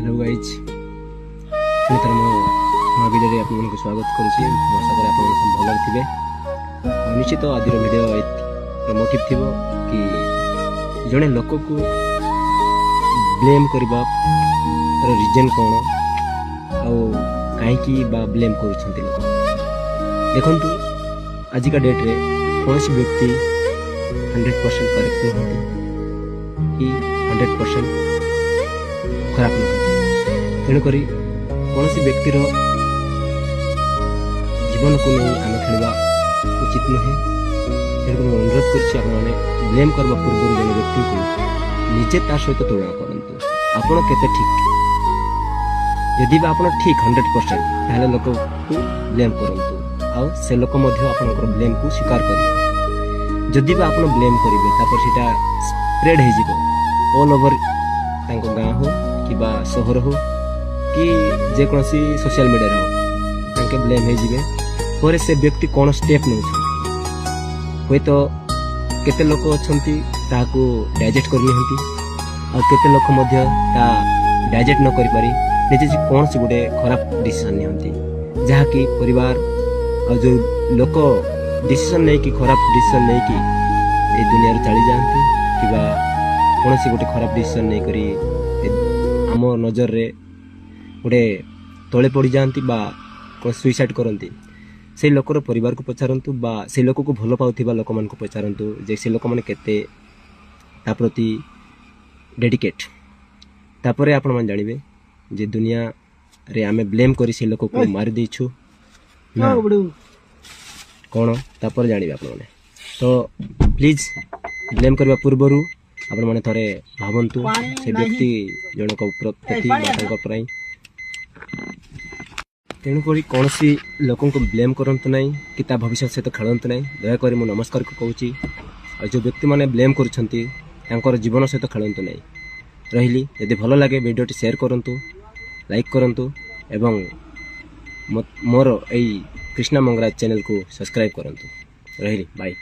Hello guys पुणी थर मो नया भिडियो आपको स्वागत करुँची आशा करें आप सब भल थे निश्चित आज भिडियो मोटिव थी कि जड़े लोक को ब्लेम करने रिजन कौन कहीं ब्लेम कर लोक देखु आजिका डेट रे कौन व्यक्ति 100% करेक्ट नुहति कि 100% खराब नुहति तेणुक कौन व्यक्तिर जीवन को नहीं आम खेलवा उचित नुहे। तेणुक मुझे अनुरोध कर ब्लेम करने पूर्व जन व्यक्ति को निजे तार सहित तुलना करूँ आपड़ के ठीक जदि आप ठीक 100% ताहले लोक को ब्लेम करूँ आ से लोक आप ब्लेम को स्वीकार कर जदि आप ब्लेम करेंगे तापर सीटा स्प्रेड हो ऑल ओवर गाँ हो कि सहर हो कि जेकोसी सोशल मीडिया हो ब्लेम हो से व्यक्ति कौन स्टेप नौ हे तो केते लोक अच्छा डाइजेक्ट करनी आते लोक डाइजेक्ट न करी निजे कौन से गोटे खराब डिसीजन नहीं जहाँकि परिवार और जो लोक डिसीजन नहीं कि खराब डिसीजन नहीं कि ये दुनिया चली जाती कि कौन सी गोटे खराब डिसीजन नहीं करी आम नजर रे गोटे तले पड़ जाती कौन सुइसाइड करती से लोकर परिवार को पचारतु से लोक को भल पाउथिबा लोक मान को पचारतु जे से लोक माने केते ता प्रति डेडिकेट तापरे आपण मान जानिबे जे दुनिया रे आमे ब्लेम करी से लोक को मार देछु ना कौन तापर जानिबे आपण माने तो प्लीज ब्लेम करबा पूर्वरु आपण माने थरे भावंतु से व्यक्ति जनक प्रति तेणुक कौन सी लोक को ब्लेम करंतु नहीं कि ता भविष्य सहित खेलतु नहीं दयाकोरी मु नमस्कार को कहूँ और जो व्यक्ति माने ब्लेम करुछंती तांकर जीवन सहित खेलतु नहीं रही यदि भल लगे वीडियोटी शेयर करंतु लाइक करंतु एवं मोर कृष्णा मंगराज चैनल को सब्सक्राइब करंतु रही बाय।